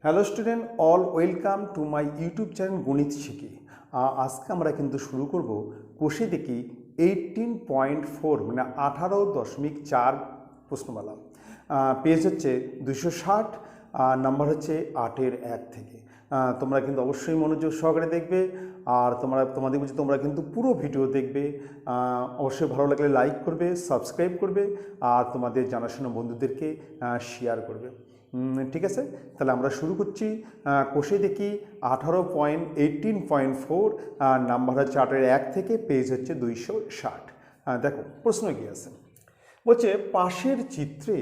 Hello student, all welcome to my YouTube channel গণিত শিখি। আজকে আমরা কিন্তু শুরু করব কোষে দেখি 18.4 মানে 18.4 প্রশ্নমালা। পেজ হচ্ছে 260, নাম্বার হচ্ছে 8-এর 1 থেকে। তোমরা কিন্তু অবশ্যই মনোযোগ সহকারে দেখবে, আর তোমাদের বলছি তোমরা কিন্তু পুরো ভিডিও দেখবে। অবশ্যই ভালো লাগলে লাইক করবে, সাবস্ক্রাইব করবে, আর তোমাদের জানাশোনা বন্ধুদেরকে শেয়ার করবে। ঠিক আছে, তাহলে আমরা শুরু করছি। কোষে দেখি 18.18.4, নাম্বার হচ্ছে 8-এর 1 থেকে, পেজ হচ্ছে 260। দেখো প্রশ্ন কি আছে, বলছে পাশের চিত্রে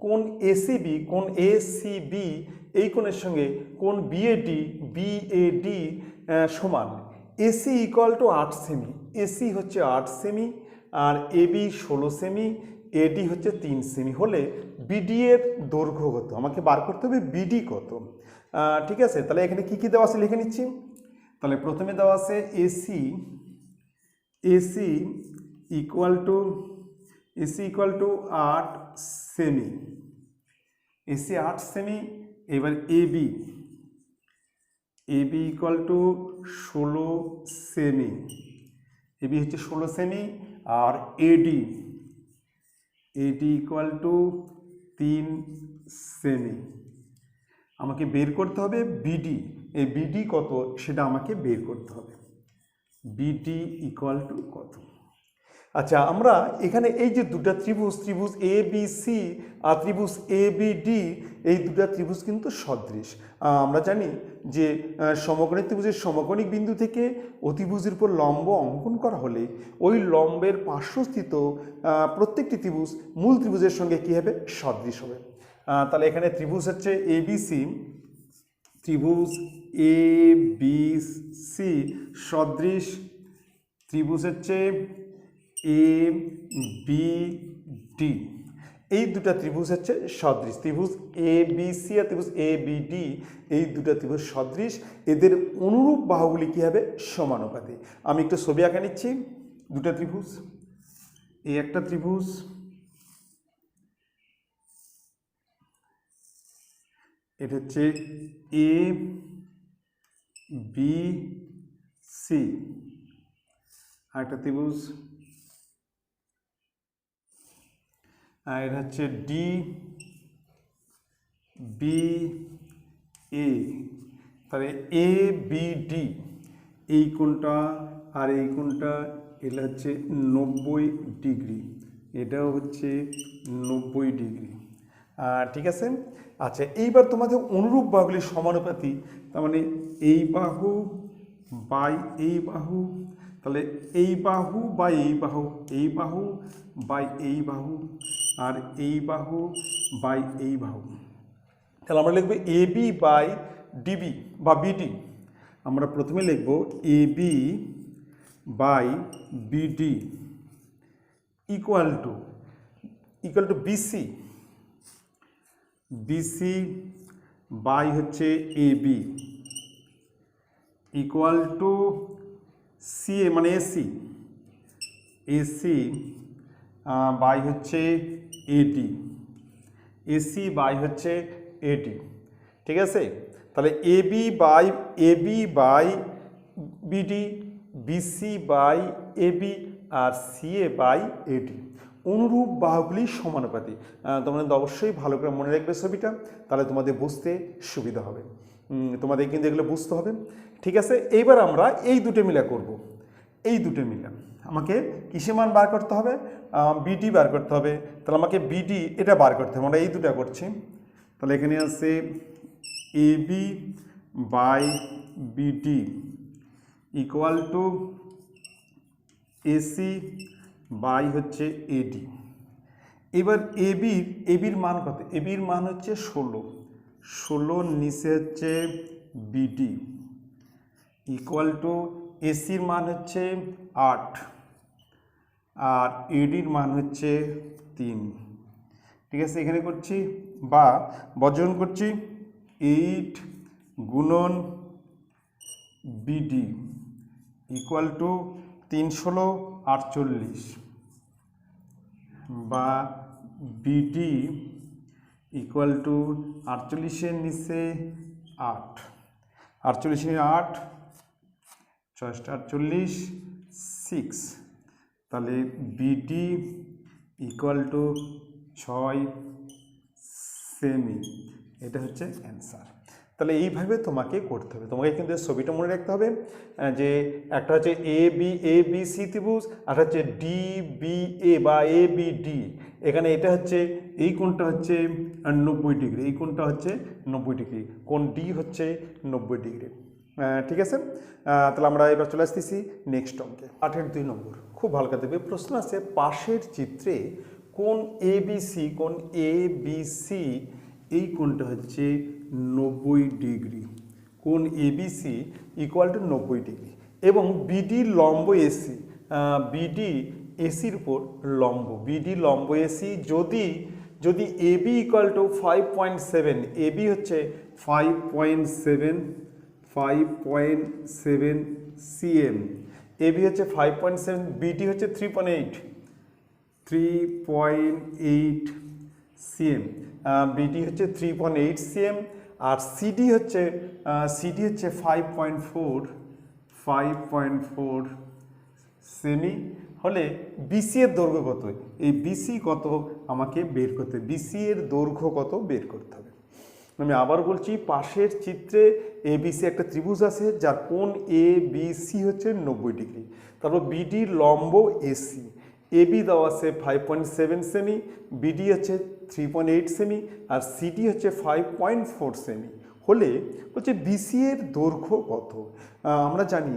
কোন এসিবি এই কোণের সঙ্গে কোন বিএডি সমান। এসি ইকুয়াল টু 8 সেমি, এসি হচ্ছে 8 সেমি, আর এবি 16 সেমি, এডি হচ্ছে 3 সেমি হলে বিডি এর দৈর্ঘ্য কত, আমাকে বার করতে হবে বিডি কত। ঠিক আছে, তাহলে এখানে কি কি দেওয়া আছে লিখে নিচ্ছি। তাহলে প্রথমে দেওয়া আছে এসি ইকুয়াল টু 8 সেমি, এসি 8 সেমি। এবার এবি ইকুয়াল টু 16 সেমি, এবি হচ্ছে 16 সেমি, আর এডি ইকুয়াল টু 3 সেমি। আমাকে বের করতে হবে বিডি, এই বিডি কত সেটা আমাকে বের করতে হবে, বিডি ইকুয়াল টু কত। আচ্ছা, আমরা এখানে এই যে দুটা ত্রিভুজ এ বি সি আর ত্রিভুজ এ বি ডি, এই দুটা ত্রিভুজ কিন্তু সদৃশ। আমরা জানি যে সমকোণী ত্রিভুজের সমকোণিক বিন্দু থেকে অতিভুজের উপর লম্ব অঙ্কন করা হলে ওই লম্বের পার্শ্বস্থিত প্রত্যেকটি ত্রিভুজ মূল ত্রিভুজের সঙ্গে কী হবে, সদৃশ হবে। তাহলে এখানে ত্রিভুজ হচ্ছে এবিসি, ত্রিভুজ এ বি সি সদৃশ ত্রিভুজ হচ্ছে এ বি ডি, এই দুটা ত্রিভুজ হচ্ছে সদৃশ। ত্রিভুজ এ বি সি আর ত্রিভুজ এ বি ডি, এই দুটা ত্রিভুজ সদৃশ, এদের অনুরূপ বাহুগুলি কী হবে, সমানুপাতি। আমি একটু ছবি আঁকা নিচ্ছি। দুটা ত্রিভুজ, এই একটা ত্রিভুজ, এটা হচ্ছে এ বি সি, আর একটা ত্রিভুজ, আর এটা হচ্ছে ডি বি এ। তাহলে এ বি ডি, এই কোণটা আর এই কোণটা এটা হচ্ছে 90 ডিগ্রি, এটাও হচ্ছে 90 ডিগ্রি। ঠিক আছে। আচ্ছা, এইবার তোমাদের অনুরূপ বাহুগুলি সমানুপাতি, তার মানে এই বাহু বাই এই বাহু, তাহলে এই বাহু বাই এই বাহু, এই বাহু বাই এই বাহু, আর এই বাহু বাই এই বাহু। তাহলে আমরা লিখব এবি বাই ডিবি বা বিডি। আমরা প্রথমে লিখব AB by BD equal to BC, BC by হচ্ছে এবি ইকুয়াল টু সিএ মানে এসি বাই হচ্ছে এডি, এসি বাই হচ্ছে এডি। ঠিক আছে, তাহলে AB by BD, BC by AB, আর সিএ বাই এডি, অনুরূপ বাহুগুলি সমানুপাতি। তোমাদের অবশ্যই ভালো করে মনে রাখবে ছবিটা, তাহলে তোমাদের বুঝতে সুবিধা হবে। তোমাদের কিন্তু এগুলো বুঝতে হবে। ঠিক আছে, এইবার আমরা এই দুটো মিলা করব। এই দুটো মিলা আমাকে কিসে মান বার করতে হবে, বিডি বার করতে হবে। তাহলে আমাকে বিডি এটা বার করতে হবে, আমরা এই দুটো করছি। তাহলে এখানে আছে AB by BD equal to AC by হচ্ছে এডি। এবার এবির মান কত, এবির মান হচ্ছে 16, নিচে হচ্ছে বিডি ইকুয়াল টু এসির মান হচ্ছে 8, আর এডির মান হচ্ছে 3। ঠিক আছে, এখানে করছি বা বর্জন করছি 8 গুণন বিডি ইকুয়াল টু 3 16 48, বা বিডি ইকুয়াল টু 48-এর নিচে 8 48 8 48 6, তাহলে বিডি ইকুয়াল টু 6 সেমি, এটা হচ্ছে অ্যান্সার। তাহলে এইভাবে তোমাকে করতে হবে, তোমাকে কিন্তু ছবিটা মনে রাখতে হবে যে একটা হচ্ছে এ বি সি ত্রিভুজ, আর হচ্ছে ডি বি এ বা এ বি ডি। এখানে এটা হচ্ছে এই কোণটা হচ্ছে 90 ডিগ্রি, এই কোণটা হচ্ছে 90 ডিগ্রি, কোণ ডি হচ্ছে 90 ডিগ্রি। ঠিক আছে, তাহলে আমরা এবার চলে আসতেছি নেক্সট অঙ্কে। 8-এর 2 নম্বর খুব ভালো করে দেবে। প্রশ্ন আছে পাশের চিত্রে কোণ এবিসি, কোণ এবিসি এই কোণটা হচ্ছে 90 ডিগ্রি, কোণ এবিসি ইকুয়াল টু 90 ডিগ্রি, এবং বিডি লম্ব এসি, বিডি এসির উপর লম্ব, বিডি লম্ব এসি যদি এবি ইকুয়াল টু 5.7, এবি হচ্ছে 5.7 সিএম, এবি হচ্ছে 5.7, বিডি হচ্ছে 3.8 সিএম, বিডি হচ্ছে 3.8 সিএম, আর সিডি হচ্ছে 5.4 সেমি হলে বিসি এর দৈর্ঘ্য কত, এই বিসি কত আমাকে বের করতে হবে, বিসি এর দৈর্ঘ্য কত বের করতে হবে। আমি আবার বলছি, পাশের চিত্রে এবিসি একটা ত্রিভুজ আছে যার কোণ এ বি সি হচ্ছে 90 ডিগ্রি, তারপর বিডি লম্ব এসি, এবি দেওয়া আছে 5.7 সেমি, বিডি হচ্ছে 3.8 সেমি, আর সিডি হচ্ছে 5.4 সেমি হলে হচ্ছে বিসি এর দৈর্ঘ্য কত। আমরা জানি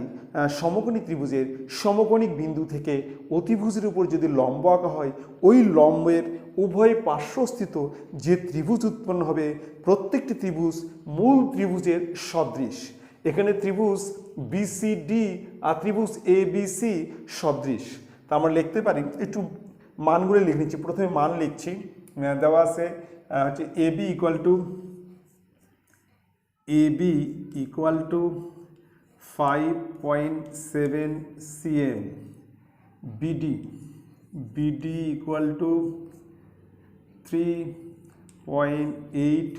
সমকোণী ত্রিভুজের সমকোণিক বিন্দু থেকে অতিভুজের উপর যদি লম্ব আঁকা হয়, ওই লম্বের উভয় পার্শ্বস্থিত যে ত্রিভুজ উৎপন্ন হবে প্রত্যেকটি ত্রিভুজ মূল ত্রিভুজের সদৃশ। এখানে ত্রিভুজ বিসিডি আর ত্রিভুজ এবিসি সদৃশ। তা আমরা লিখতে পারি, একটু মানগুলো লিখে নিচ্ছি। প্রথমে মান লিখছি, দেওয়া আছে হচ্ছে AB equal to 5.7 cm, BD equal to 3.8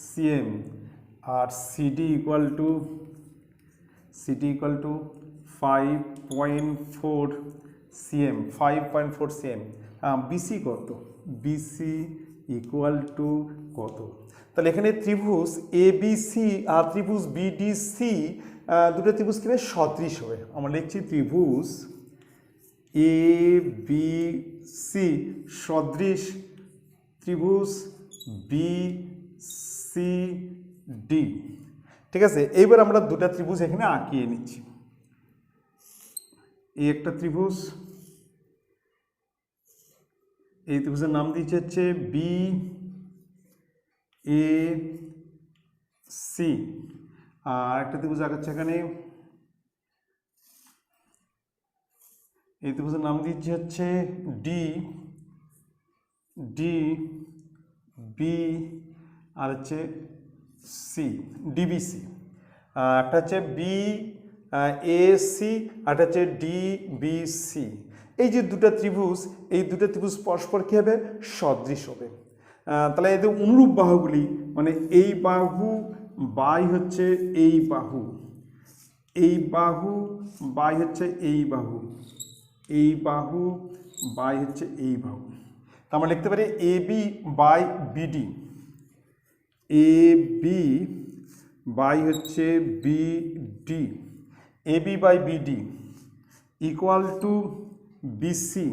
cm, আর CD equal to 5.4 cm, 5.4 cm. BC কত, বিসি ইকুয়াল টু কত? তাহলে এখানে ত্রিভুজ এবিসি আর ত্রিভুজ বিডিসি, দুটো ত্রিভুজ কীভাবে সদৃশ হবে, আমরা লিখছি ত্রিভুজ এবিসি সদৃশ ত্রিভুজ বিসিডি। ঠিক আছে, এইবার আমরা দুটা ত্রিভুজ এখানে আঁকিয়ে নিচ্ছি। এই একটা ত্রিভুজ, এই ত্রিভুজের নাম দিয়েছে হচ্ছে বি এ সি, আর একটা ত্রিভুজ আঁকাচ্ছে এখানে, এই ত্রিভুজের নাম দিচ্ছে হচ্ছে ডি বি, আর হচ্ছে সি, ডিবিসি। একটা হচ্ছে বি এ সি, আর একটা হচ্ছে ডিবিসি। এই যে দুটো ত্রিভুজ, এই দুটো ত্রিভুজ পরস্পর কী হবে, সদৃশ হবে। তাহলে এদের অনুরূপ বাহুগুলি, মানে এই বাহু বাই হচ্ছে এই বাহু, এই বাহু বাই হচ্ছে এই বাহু, এই বাহু বাই হচ্ছে এই বাহু। তা আমরা লিখতে পারি AB by BD, AB by হচ্ছে BD, AB by BD equal to BC,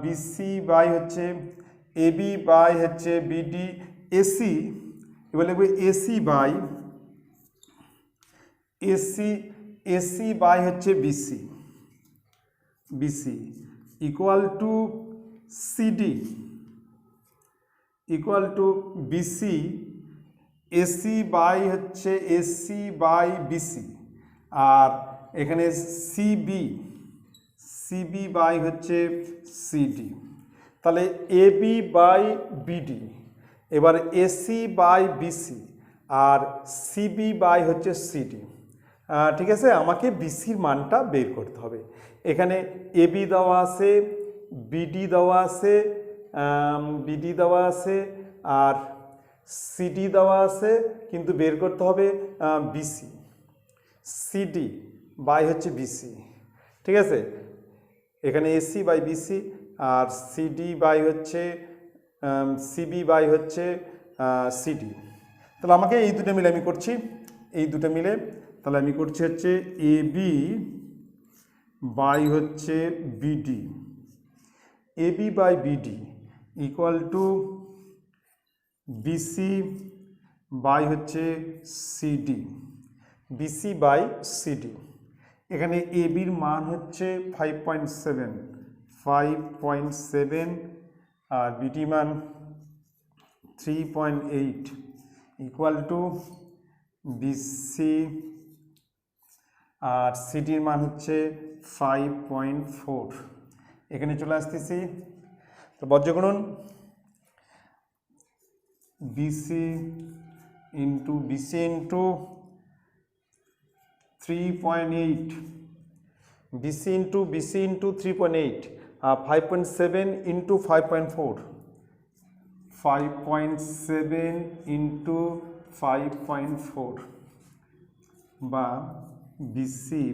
BC by হচ্ছে এবি বাই হচ্ছে বিডি, এসি এবার লিখবে এসি বাই হচ্ছে BC equal to CD, equal to BC, AC by হচ্ছে এসি বাই বিসি, আর এখানে CB by হচ্ছে সিডি। তাহলে এবি বাই বিডি, এবার এসি বাই বিসি, আর সিবি বাই হচ্ছে সিডি। ঠিক আছে, আমাকে বিসির মানটা বের করতে হবে। এখানে এবি দেওয়া আছে, বিডি দেওয়া আছে, আর সিডি দেওয়া আছে কিন্তু বের করতে হবে বিসি, সিডি বাই হচ্ছে বিসি, ঠিক আছে, এখানে এসি বাই বিসি আর সিডি বাই হচ্ছে সিবি বাই হচ্ছে সিডি। তাহলে আমাকে এই দুটো মিলে আমি করছি, এই দুটো মিলে তাহলে আমি করছি হচ্ছে এবি বাই হচ্ছে BD, AB by BD equal to BC by হচ্ছে সিডি, বিসি বাই সিডি। এখানে এবির মান হচ্ছে 5.7 আর বিডি মান 3.8 ইকুয়াল টু বিসি আর সিডির মান হচ্ছে 5.4। এখানে চলে আসতেছি, তো বজ্রগণন বিসি ইন্টু 3.8, বিসি ইন্টু 3.8 আর 5.7 ইন্টু 5.4, 5.7 ইন্টু 5.4 বা বিসি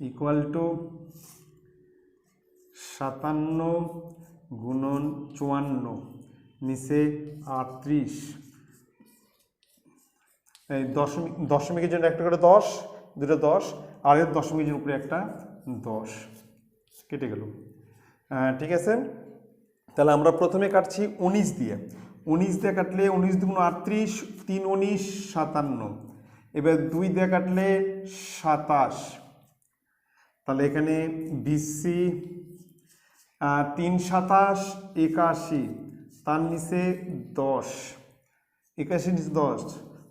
ইকুয়াল টু 57 গুণন 54 নিচে 38, এই দশমিকের জন্য একটা করে 10, দুটো 10 আর এর দশমিকের উপরে একটা 10 কেটে গেল। ঠিক আছে, তাহলে আমরা প্রথমে কাটছি 19 দিয়ে, 19 দিয়ে কাটলে 19 দুগুণ 38, 3 19 57, এবার 2 দিয়ে কাটলে 27, তাহলে এখানে বিসি 3 27 81, তার নিচে 10, 81 নিচে 10,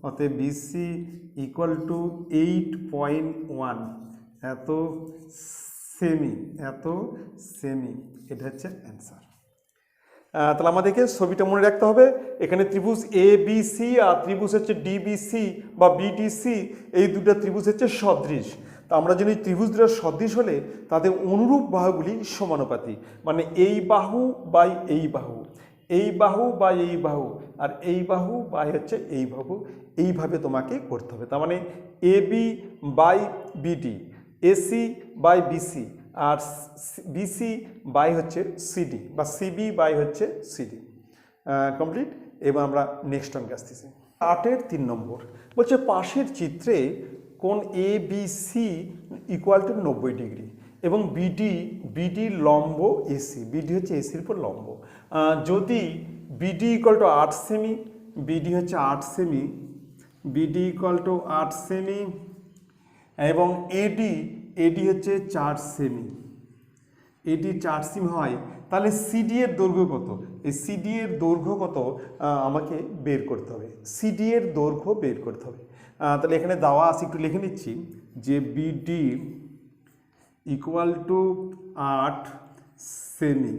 অতএব বিসি ইকুয়াল টু 8.1, এত সেমি, এটা হচ্ছে অ্যান্সার। তাহলে আমাদেরকে ছবিটা মনে রাখতে হবে, এখানে ত্রিভুজ এ বি সি আর ত্রিভুজ হচ্ছে ডিবিসি বা বিডিসি, এই দুটো ত্রিভুজ হচ্ছে সদৃশ। তা আমরা জানি ত্রিভুজ দুটো সদৃশ হলে তাদের অনুরূপ বাহুগুলি সমানুপাতিক, মানে এই বাহু বাই এই বাহু, এই বাহু বাই এই বাহু আর এই বাহু বাই হচ্ছে এই বাহু, এইভাবে তোমাকে করতে হবে। তার মানে AB by BD, AC by BC আর বিসি বাই হচ্ছে সিডি বা সিবি বাই হচ্ছে সিডি। কমপ্লিট। এবার আমরা নেক্সট অঙ্কে আসতেছি। 8-এর 3 নম্বর বলছে পাশের চিত্রে কোণ A B C equal to 90 degree এবং বিডি লম্ব এসি, বিডি হচ্ছে এসির উপর লম্ব। যদি বিডি ইকুয়াল টু 8 সেমি, বিডি হচ্ছে 8 সেমি, বিডি ইকুয়াল টু 8 সেমি এবং এডি হচ্ছে 4 সেমি, এডি 4 সেমি হয়, তাহলে সিডি এর দৈর্ঘ্য কত? এই সিডি এর দৈর্ঘ্য কত আমাকে বের করতে হবে, সিডি এর দৈর্ঘ্য বের করতে হবে। তাহলে এখানে দেওয়া আছে, একটু লিখে নিচ্ছি যে বিডি ইকুয়াল টু 8 সেমি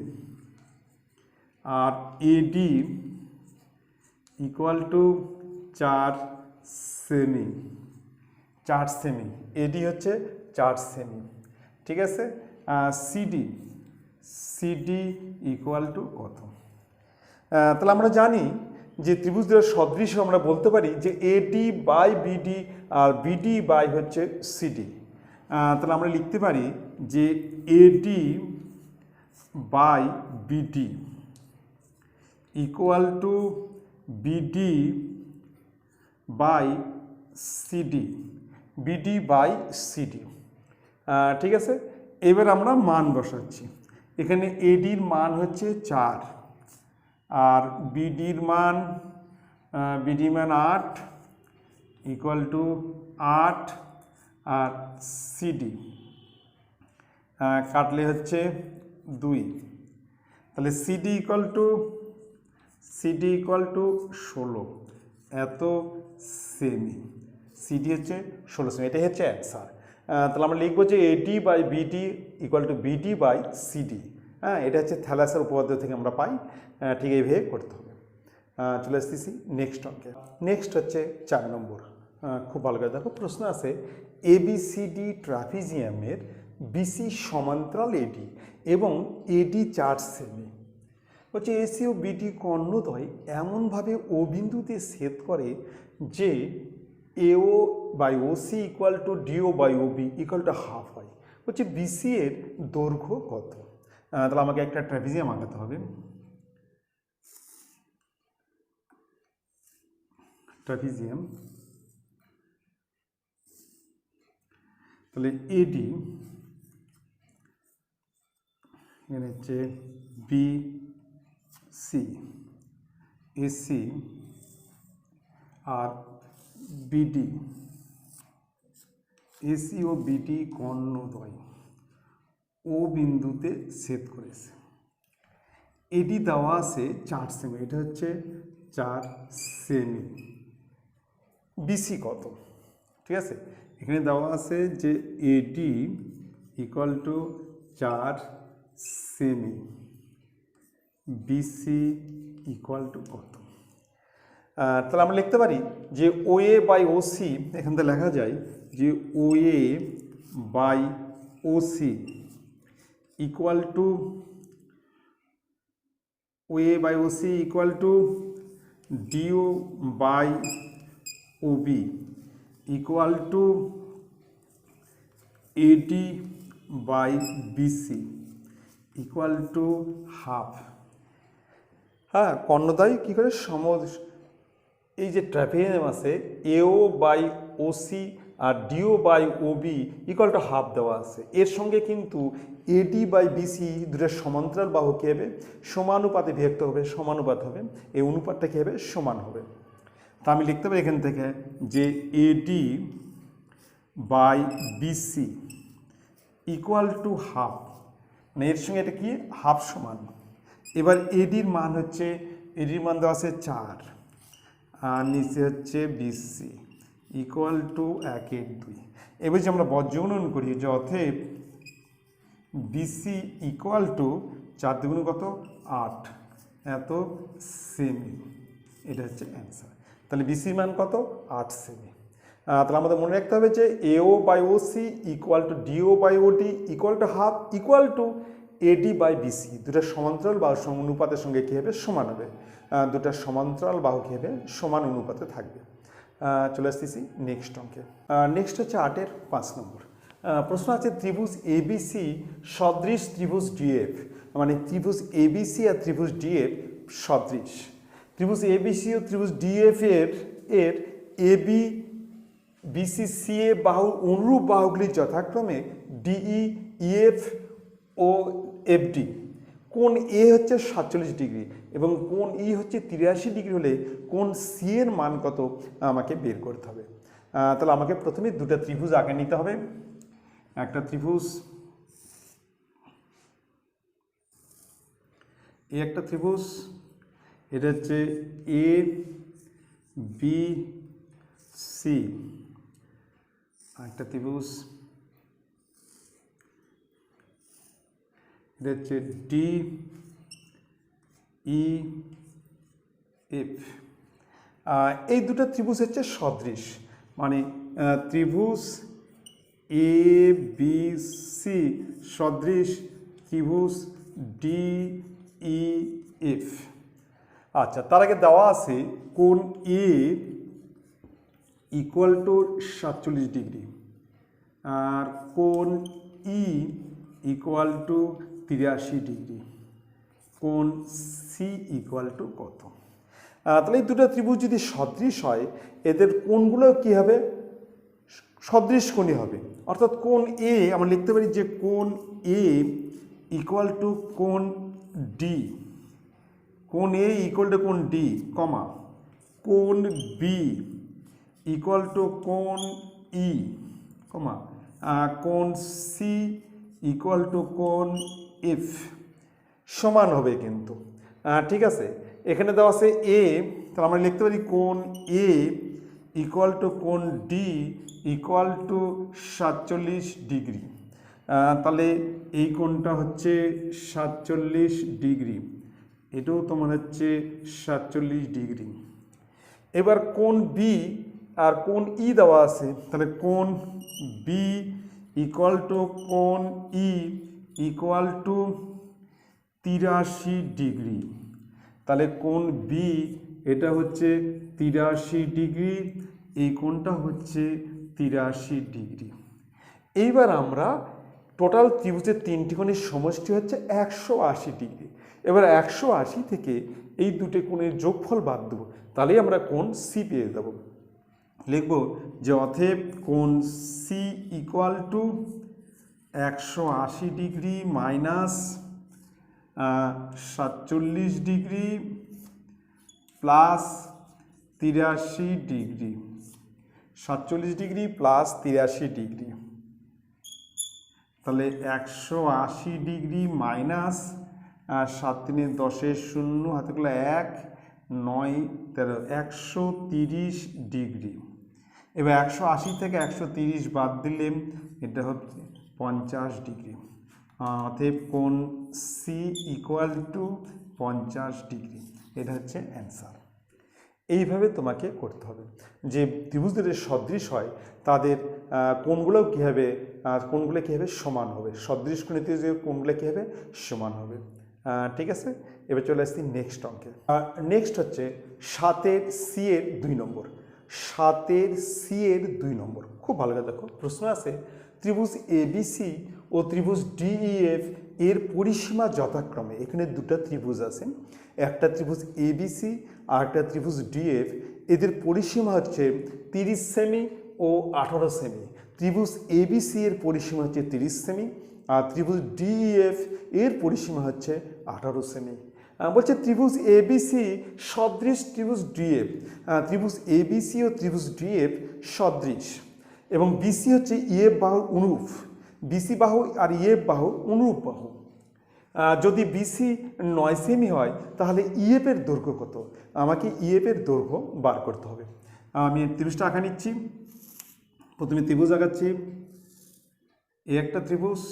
আর এডি ইকুয়াল টু 4 সেমি, 4 সেমি, এডি হচ্ছে 4 সেমি, ঠিক আছে। সিডি ইকুয়াল টু কত? তাহলে আমরা জানি যে ত্রিভুজ দ্বয়ের সদৃশ আমরা বলতে পারি যে এডি বাই বিডি আর বিডি বাই হচ্ছে সিডি। তাহলে আমরা লিখতে পারি যে AD by BD equal to BD by CD, BD by CD, ঠিক আছে। এবার আমরা মান বসাচ্ছি, এখানে এডির মান হচ্ছে 4 আর বিডির মান 8 ইকুয়াল টু 8 আর সিডি কাটলে হচ্ছে 2, তাহলে সিডি ইকুয়াল টু 16 এত সেমি, সিডি হচ্ছে 16 সেমি, এটাই হচ্ছে অ্যান্সার। তাহলে আমরা লিখবো যে AD by BD equal to BD by CD. হ্যাঁ, এটা হচ্ছে থ্যালাসের উপপাদ্য থেকে আমরা পাই, ঠিক এইভাবে করতে হবে। চলে আসতেছি নেক্সট অঙ্কে। নেক্সট হচ্ছে 4 নম্বর। খুব ভালো করে দেখো, প্রশ্ন আছে এবিসিডি ট্রাপিজিয়ামের বিসি সমান্তরাল এডি এবং এডি 4 সেমি, হচ্ছে এসি ও বিটি কর্ণদ্বয় এমনভাবে ও বিন্দুতে ছেদ করে যে AO by OC equal to DO by OB equal to half হয়। হচ্ছে বিসি এর দৈর্ঘ্য কত? তাহলে আমাকে একটা ট্রাপিজিয়াম আঁকাতে হবে। ট্রাপিজিয়াম, তাহলে এডি এখানে হচ্ছে বি সি, এসি আর বিডি, এসি ও বিডি কর্ণদ্বয় ও বিন্দুতে ছেদ করেছে। এডি দেওয়া আছে 4 সেমি, এটা হচ্ছে 4 সেমি। বিসি কত? ঠিক আছে, এখানে দেওয়া আছে যে এডি ইকুয়াল টু 4 সেমি, বিসি ইকুয়াল টু কত? তাহলে আমরা লিখতে পারি যে ওএ বাই ওসি, এখান থেকে লেখা যায় যে OA by OC equal to OA by OC equal to DO by OB equal to AD by BC equal to half. হ্যাঁ, কর্ণদ্বয় কী করে এই যে ট্রাপিজিয়াম আছে এও বাই ওসি আর DO by OB equal to half দেওয়া আছে, এর সঙ্গে কিন্তু এডি বাই বিসি দুটোর সমান্তরাল বাহু কী হবে? সমানুপাতে বিভক্ত হবে, সমানুপাত হবে, এই অনুপাতটা কী হবে? সমান হবে। তা আমি লিখতে পারি এখান থেকে যে AD by BC equal to half, মানে এর সঙ্গে এটা কি হাফ সমান। এবার এডির মান হচ্ছে, এডির মান দেওয়া আছে 4 আর নিচে হচ্ছে বিসি ইকুয়াল টু 1/2। এবার যে আমরা বজ্রগুণন করি যে অতএব বিসি ইকুয়াল টু 4 দুগুণ কত? 8 এত সেমি, এটা হচ্ছে অ্যান্সার। তাহলে বিসির মান কত? 8 সেমি। তাহলে আমাদের মনে রাখতে হবে যে AO by OC equal to DO by OD equal to half equal to AD by BC, দুটো সমান্তরাল বাহু অনুপাতের সঙ্গে কী হবে? সমান হবে। দুটো সমান্তরাল বাহু কী হবে? সমান অনুপাতে থাকবে। চলে আসতেছি নেক্সট অঙ্কে। নেক্সট হচ্ছে 8-এর 5 নম্বর প্রশ্ন আছে ত্রিভুজ এবিসি সদৃশ ত্রিভুজ ডিএফ, মানে ত্রিভুজ এবিসি আর ত্রিভুজ ডিএফ সদৃশ। ত্রিভুজ এবিসি ও ত্রিভুজ ডিএফ এর এবি বিসি সি এ বাহু অনুরূপ বাহুগুলি যথাক্রমে ডিই ইএফ ও এফডি। কোণ এ হচ্ছে 47 ডিগ্রি এবং কোণ ই হচ্ছে 83 ডিগ্রি হলে কোণ সি এর মান কত আমাকে বের করতে হবে। তাহলে আমাকে প্রথমে দুটো ত্রিভুজ আগে নিতে হবে। একটা ত্রিভুজ, এই একটা ত্রিভুজ, এটা হচ্ছে এ বি সি, একটা ত্রিভুজ এটা হচ্ছে ডি ই এফ। এই দুটো ত্রিভুজ হচ্ছে সদৃশ, মানে ত্রিভুজ এ বি সি সদৃশ ত্রিভুজ ডি ই এফ। আচ্ছা, তার আগে দেওয়া আছে কোণ এ ইকুয়াল টু 47 ডিগ্রি আর কোণ ই ইকুয়াল টু 83 ডিগ্রি, কোণ সি ইকুয়াল টু কত? তাহলে এই দুটো ত্রিভুজ যদি সদৃশ হয় এদের কোণগুলো কী হবে? সদৃশ কোণই হবে। অর্থাৎ কোণ এ আমরা লিখতে পারি যে কোণ এ ইকুয়াল টু কোণ ডি, কোণ এ ইকুয়াল টু কোণ ডি, কমা কোণ বি ইকুয়াল টু কোণ ই, কমা কোণ সি ইকুয়াল টু কোণ এফ সমান হবে কিন্তু। ঠিক আছে, এখানে দেওয়া আছে এ, তাহলে আমরা লিখতে পারি কোণ এ ইকুয়াল টু কোণ ডি ইকুয়াল টু 47 ডিগ্রি। তাহলে এই কোণটা হচ্ছে 47 ডিগ্রি, এটাও তোমার হচ্ছে 47 ডিগ্রি। এবার কোণ বি আর কোণ ই দেওয়া আছে, তাহলে কোণ বি ইকুয়াল টু কোণ ই ইকুয়াল টু 83 ডিগ্রি। তাহলে কোণ বি এটা হচ্ছে 83 ডিগ্রি, এই কোণটা হচ্ছে 83 ডিগ্রি। এইবার আমরা টোটাল ত্রিভুজের তিনটি কোণের সমষ্টি হচ্ছে 180 ডিগ্রি। এবার 180 থেকে এই দুটো কোণের যোগফল বাদ দেবো, তাহলেই আমরা কোণ সি পেয়ে যাব। লিখব যে অতএব কোণ C equal to 180 degree minus 47 degree plus 83 degree, 47 degree plus 83 degree. তাহলে 180 ডিগ্রি মাইনাস 7 3 10 0 হাতে গুলো 1 9 13 130 ডিগ্রি। এবার 180 থেকে 130 বাদ দিলে এটা হচ্ছে 50 ডিগ্রি। অতএব কোণ সি ইকুয়াল টু 50 ডিগ্রি। এটা হচ্ছে অ্যান্সার। এইভাবে তোমাকে করতে হবে যে ত্রিভুজ দুটো সদৃশ হয় তাদের কোণগুলো কীভাবে সমান হবে, সদৃশ কোণের কোণগুলো কীভাবে সমান হবে। ঠিক আছে, এবার চলে আসছি নেক্সট অঙ্কে। নেক্সট হচ্ছে 7 সি এর 2 নম্বর। 7 সি এর 2 নম্বর খুব ভালো করে দেখো, প্রশ্ন আছে ত্রিভুজ এবিসি ও ত্রিভুজ ডিইএফ এর পরিসীমা যথাক্রমে। এখানে দুটো ত্রিভুজ আছে, একটা ত্রিভুজ এবিসি আর একটা ত্রিভুজ ডিএফ। এদের পরিসীমা হচ্ছে 30 সেমি ও 18 সেমি। ত্রিভুজ এবিসি এর পরিসীমা হচ্ছে 30 সেমি আর ত্রিভুজ ডিইএফ এর পরিসীমা হচ্ছে 18 সেমি। বলছে ত্রিভুজ এবিসি সদৃশ ত্রিভুজ ডিএফ। ত্রিভুজ এবিসি ও ত্রিভুজ ডিএফ সদৃশ এবং বিসি হচ্ছে ইএফ বাহুর অনুরূপ। বিসি বাহু আর ইএফ বাহু অনুরূপ বাহু। যদি বিসি 9 সেমি হয় তাহলে ইএফ এর দৈর্ঘ্য কত? আমাকে ইএফ এর দৈর্ঘ্য বার করতে হবে। আমি ত্রিভুজটা আঁকা নিচ্ছি। প্রথমে ত্রিভুজ আঁকাচ্ছি। এ একটা ত্রিভুজ,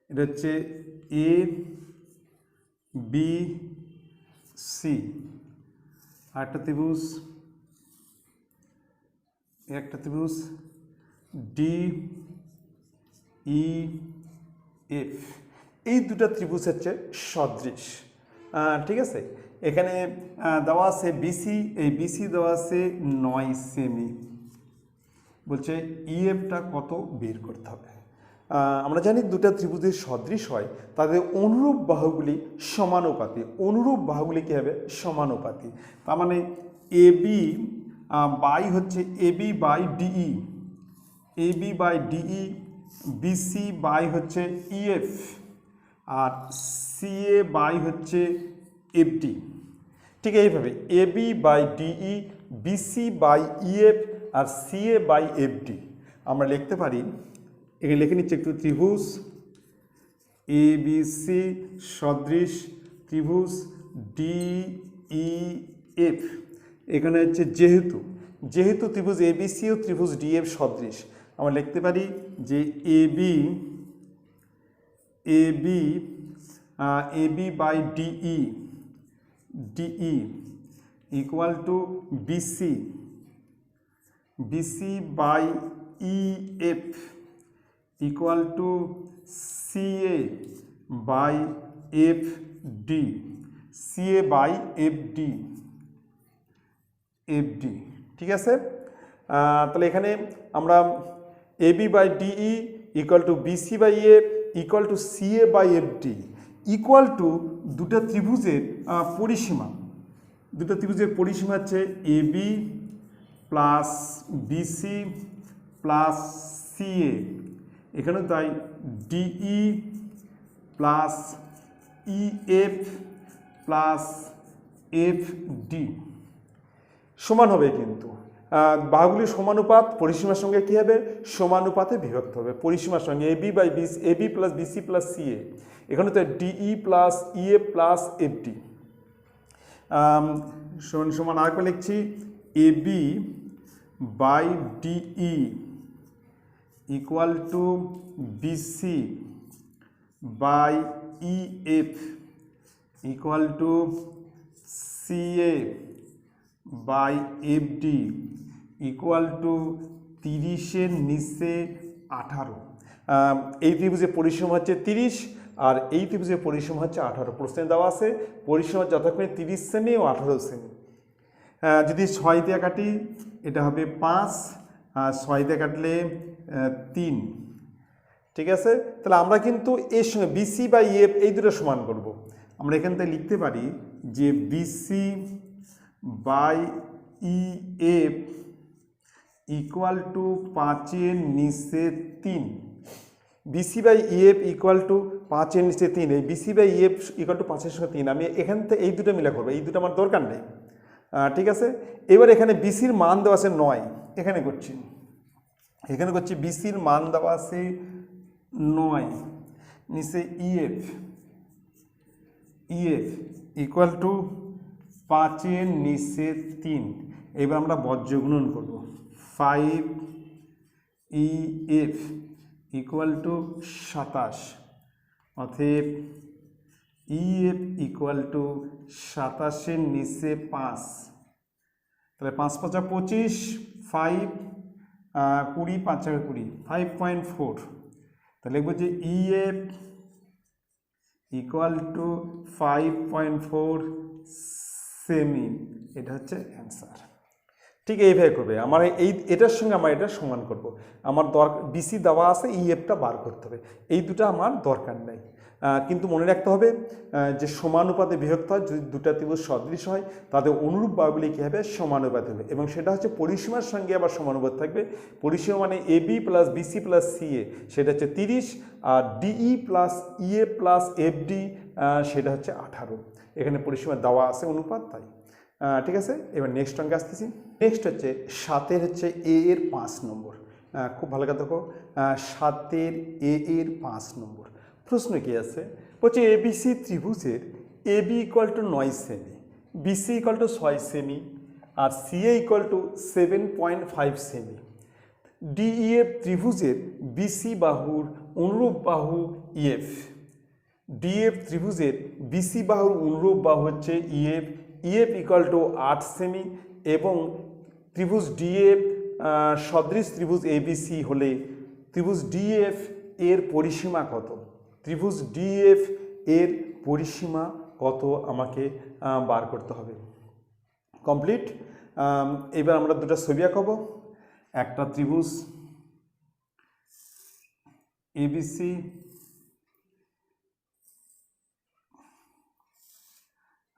এটা হচ্ছে এ বি সি। আর একটা ত্রিভুজ, একটা ত্রিভুজ ডি ই এফ। এই দুটো ত্রিভুজ হচ্ছে সদৃশ। ঠিক আছে, এখানে দেওয়া আছে বিসি, এই বিসি দেওয়া আছে 9 সেমি। বলছে ইএফটা কত বের করতে হবে। আমরা জানি দুটো ত্রিভুজের সদৃশ হয় তাদের অনুরূপ বাহুগুলি সমানুপাতি। অনুরূপ বাহুগুলি কী হবে? সমানুপাতি। তার মানে এবি বাই হচ্ছে AB by DE, AB by DE, BC by হচ্ছে ইএফ আর সিএ বাই হচ্ছে এফডি। ঠিক এইভাবে AB by DE, BC by EF আর সিএ বাই এফডি আমরা লিখতে পারি। এখানে লিখে নিচ্ছে একটু, ত্রিভুজ এবিসি সদৃশ ত্রিভুজ ডিইএফ। এখানে হচ্ছে যেহেতু ত্রিভুজ এবিসি ও ত্রিভুজ ডিএফ সদৃশ, আমরা লিখতে পারি যে AB by DE equal to BC by EF equal to CA by FD, CA by FD. ঠিক আছে, তাহলে এখানে আমরা AB by DE equal to BC by F equal to CA by FD equal to দুটো ত্রিভুজের পরিসীমা। দুটো ত্রিভুজের পরিসীমা হচ্ছে AB plus BC plus CA. এখানে তাই DE plus EF plus FD সমান হবে। কিন্তু বাহুগুলির সমানুপাত পরিসীমার সঙ্গে কী হবে? সমানুপাতে বিভক্ত হবে পরিসীমার সঙ্গে। AB by BC, AB plus BC plus CA. এখানে তো DE plus EF plus FD সমান সমান আরেকবার লিখছি, AB by DE equal to BC by EF equal to CA by FD equal to 30-এর নিচে 18, এই ত্রিভুজের পরিসীমা হচ্ছে 30 আর এই ত্রিভুজের পরিসীমা হচ্ছে 18। প্রশ্নে দেওয়া আছে পরিসীমা যথাক্রমে 30 সেমি ও 18 সেমি। যদি 6 দিয়ে কাটি এটা হবে 5, আর 6 দিয়ে কাটলে 3। ঠিক আছে, তাহলে আমরা কিন্তু এর সঙ্গে বিসি বা ইএফ এই দুটো সমান করব। আমরা এখান থেকে লিখতে পারি যে BC by EF equal to 5-এর নিচে 3। BC by EF equal to 5-এর নিচে 3, এই BC by EF equal to 5-এর সঙ্গে 3 আমি এখান থেকে এই দুটো মিলা করবো, এই দুটো আমার দরকার নেই। ঠিক আছে, এবার এখানে বিসির মান দেওয়া আছে 9, এখানে করছি বিসির মান দেওয়া আছে 9, নিচে ইএফ ইকুয়াল টু 5-এর নিচে 3। এবার আমরা বজ্র গুণন করব। 5 ইএফ ইকুয়াল টু 27, অতএব ইএফ ইকুয়াল টু 27-এর নিচে 5, তাহলে 5 × 5 = 25, 5 20, 5 × 20, 5.4। তাহলে লিখব যে ইএফ ইকুয়াল টু 5.4 সেমি, এটা হচ্ছে অ্যান্সার। ঠিক এইভাবে করবে, আমার এটার সঙ্গে আমার এটা সমান করব। আমার বিসি দেওয়া আছে, ইএফটা বার করতে হবে, এই দুটো আমার দরকার নেই। কিন্তু মনে রাখতে হবে যে সমানুপাতে বিভক্ত হয়, যদি দুটা ত্রিভুজ সদৃশ হয় তাদের অনুরূপ বাহুগুলি কী হবে, সমানুপাতে হবে, এবং সেটা হচ্ছে পরিসীমার সঙ্গে আবার সমানুপাত থাকবে। পরিসীমা মানে AB plus BC plus CA, সেটা হচ্ছে 30, আর DE plus EA plus FD সেটা হচ্ছে 18। এখানে পরিসীমা দেওয়া আছে অনুপাত, তাই। ঠিক আছে, এবার নেক্সট অঙ্কে আসতেছি। নেক্সট হচ্ছে 7-এর হচ্ছে এ এর 5 নম্বর। খুব ভালো কথা দেখো, 7-এর এ এর 5 নম্বর প্রশ্ন কি আছে, বলছে এবিসি ত্রিভুজের এবি ইকুয়াল টু 9 সেমি, বিসি ইকুয়াল টু 6 সেমি, আর সিএ ইকুয়াল টু 7.5 সেমি। ডিইএফ ত্রিভুজের বিসি বাহুর অনুরূপ বাহু ইএফ। ডিএফ ত্রিভুজের বিসি বাহুর অনুরূপ বাহু হচ্ছে ইএফ, ইএফ ইকুয়াল টু 8 সেমি, এবং ত্রিভুজ ডিএফ সদৃশ ত্রিভুজ এবিসি হলে ত্রিভুজ ডিএফ এর পরিসীমা কত, ত্রিভুজ ডিএফ এর পরিসীমা কত আমাকে বার করতে হবে। কমপ্লিট। এবার আমরা দুটো ছবি আঁকাবো, একটা ত্রিভুজ এবিসি,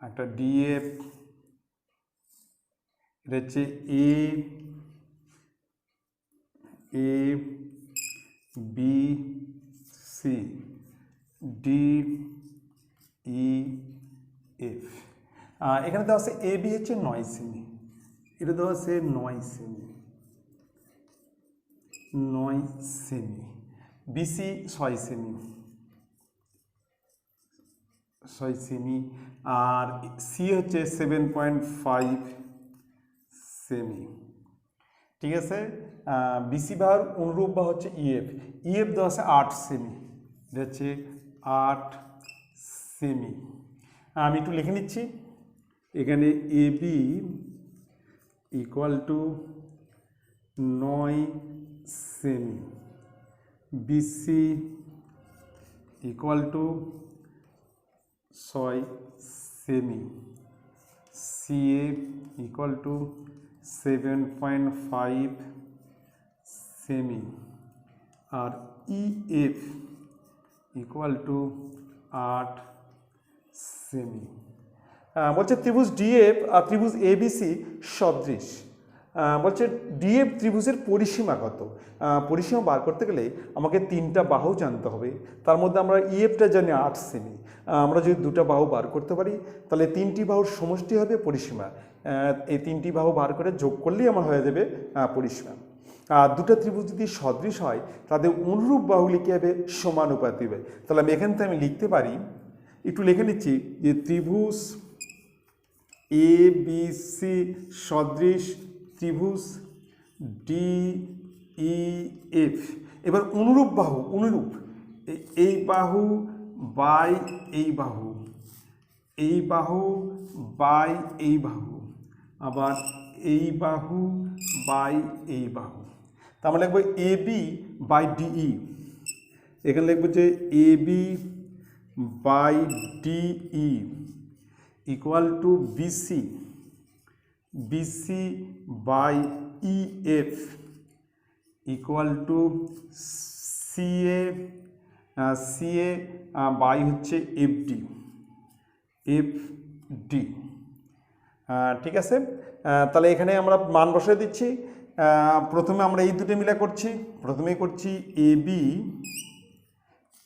একটা ডিএফ, এটা হচ্ছে A B C D E F. এখানে দেওয়া আছে এ বি হচ্ছে 9 সেমি, এটা দেওয়া আছে 9 সেমি, বিসি 6 সেমি, আর সি হচ্ছে 7.5 সেমি। ঠিক আছে, বিসি বাহুর অনুরূপ বাহু হচ্ছে ইএফ, ইএফ দেওয়া আছে 8 সেমি, এটা হচ্ছে 8 সেমি। আমি একটু লিখে নিচ্ছি, এখানে এবি ইকুয়াল টু 9 সেমি, বিসি ইকুয়াল টু 6 সেমি, সিএ ইকুয়াল টু 7.5 সেমি, আর ইএফ ইকুয়াল টু 8 সেমি। বলছে ত্রিভুজ ডিএফ আর ত্রিভুজ এবিসি সদৃশ। বলছে ডিএফ ত্রিভুজের পরিসীমা কত, পরিসীমা বার করতে গেলে আমাকে 3টা বাহু জানতে হবে, তার মধ্যে আমরা ইএফটা জানি 8 সেমি। আমরা যদি 2টা বাহু বার করতে পারি তাহলে 3টি বাহুর সমষ্টি হবে পরিসীমা, এই 3টি বাহু বার করে যোগ করলেই আমার হয়ে যাবে পরিসীমা। আর 2টা ত্রিভুজ যদি সদৃশ হয় তাদের অনুরূপ বাহুগুলি কী হবে, সমানুপাতি হবে। তাহলে আমি এখান থেকে আমি লিখতে পারি, একটু লিখে নিচ্ছি যে ত্রিভুজ এ বি সি সদৃশ ত্রিভুজ ডি ই এফ। এবার অনুরূপ বাহু, অনুরূপ এই বাহু বাই এই বাহু, এই বাহু বাই এই বাহু, আবার এই বাহু বাই এই বাহু। তা আমরা লিখবো এ বি বাই ডিই, এখানে লিখবো যে A B by DE equal to BC, BC by EF equal to CA, CA by হচ্ছে এফডি, এফডি। ঠিক আছে, তাহলে এখানে আমরা মান বসিয়ে দিচ্ছি। প্রথমে আমরা এই দুটো মিলে করছি, প্রথমেই করছি AB,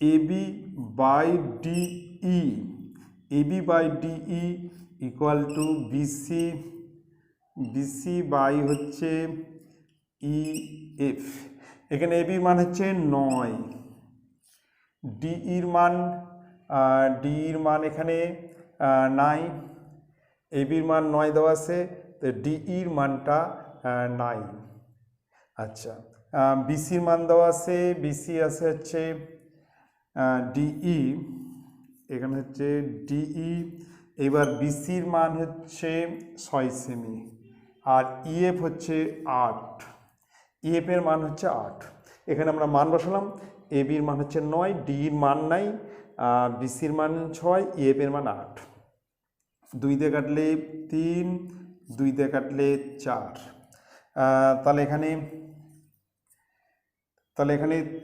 AB by DE, AB by DE equal to BC, BC by হচ্ছে ইএফ। এখানে এবির মান হচ্ছে 9, ডিইর মান, ডিইর মান এখানে 9, এবির মান 9 দেওয়া আছে, তো ডিইর মানটা 9। আচ্ছা, বিসির মান দেওয়া আছে, বিসি আছে হচ্ছে ডিই, এখানে হচ্ছে ডিই, এবার বিসির মান হচ্ছে 6 সেমি, আর ইএফ হচ্ছে 8, ইএফ এর মান হচ্ছে 8। এখানে আমরা মান বসালাম, এবির মান হচ্ছে 9, ডির মান নাই, বিসির মান 6, ইএফ এর মান 8। 2 দিয়ে কাটলে 3, 2 দিয়ে কাটলে 4, তাহলে এখানে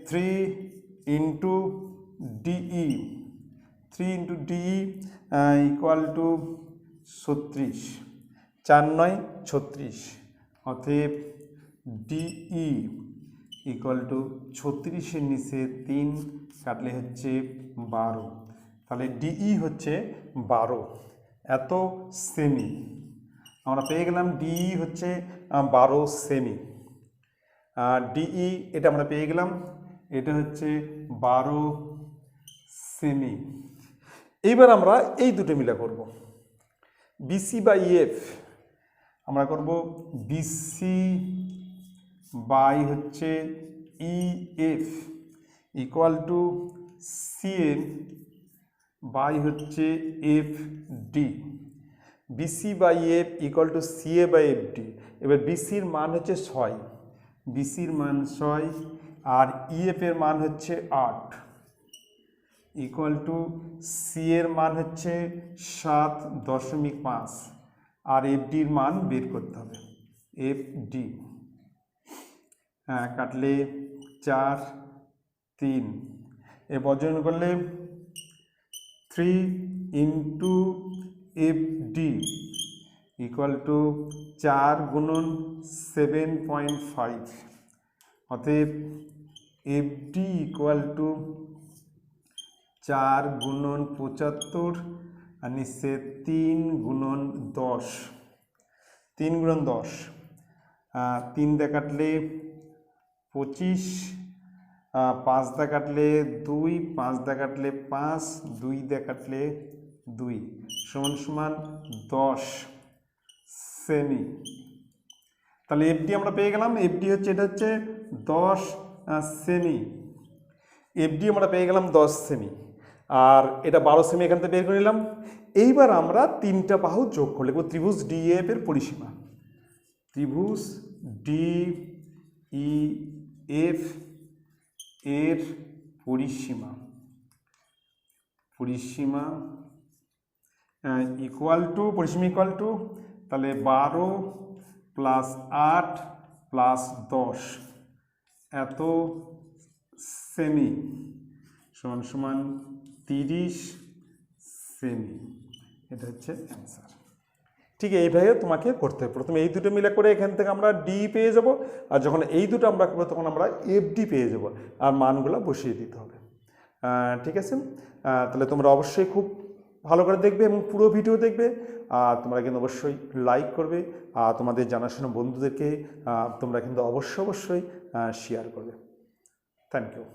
3 into DE, 3 into DE equal to 36, 4 9 36, অতএব ডিই ইকুয়াল টু 36-এর নিচে 3 কাটলে হচ্ছে 12, তাহলে ডিই হচ্ছে 12 এত সেমি। আমরা পেয়ে গেলাম ডিই হচ্ছে 12 সেমি, ডিই এটা আমরা পেয়ে গেলাম, এটা হচ্ছে 12 সেমি। এইবার আমরা এই দুটো মিলে করব, বিসি বাই ইএফ আমরা করব বিসি বাই হচ্ছে EF equal to CA by হচ্ছে FD, BC by F equal to CA by FD. এবার বিসির মান হচ্ছে 6, বিসির মান 6, আর ইএফ এর মান হচ্ছে 8 ইকুয়াল টু সি এর মান হচ্ছে 7.5, আর এফডির মান বের করতে হবে, এফডি। কাটলে 4 3, এ বর্জন করলে 3 ইন্টু এফডি ইকুয়াল টু 4 গুণন 7.5, অতএব এফডি ইকুয়াল টু 4 গুণন 75 আর নিচে 3 গুণন 10, 3 গুণন 10, 3 দিয়ে কাটলে 25, 5 দিয়ে কাটলে 2, 5 দিয়ে কাটলে 5, 2 দিয়ে কাটলে 2 সমান সমান 10 সেমি। তাহলে এফডি আমরা পেয়ে গেলাম, এফডি হচ্ছে এটা হচ্ছে 10 সেমি, এফডি আমরা পেয়ে গেলাম 10 সেমি, আর এটা 12 সেমি এখান থেকে বের করে নিলাম। এইবার আমরা 3টা বাহু যোগ করে লিখব ত্রিভুজ ডিএফ এর পরিসীমা, ত্রিভুজ ডিইএফ এর পরিসীমা, পরিসীমা ইকুয়াল টু, পরিসীমা ইকুয়াল টু তাহলে 12 প্লাস 8 প্লাস 10 এত সেমি সমান সমান 30 সেমি। এটা হচ্ছে অ্যান্সার। ঠিক এইভাবে তোমাকে করতে হবে, প্রথমে এই দুটো মিলে করে এখান থেকে আমরা ডি পেয়ে যাব, আর যখন এই দুটো আমরা করবো তখন আমরা এফডি পেয়ে যাব, আর মানগুলো বসিয়ে দিতে হবে। ঠিক আছে, তাহলে তোমরা অবশ্যই খুব ভালো করে দেখবে এবং পুরো ভিডিও দেখবে, আর তোমরা কিন্তু অবশ্যই লাইক করবে, আর তোমাদের জানাশোনা বন্ধুদেরকে তোমরা কিন্তু অবশ্যই শেয়ার করবে। Thank you.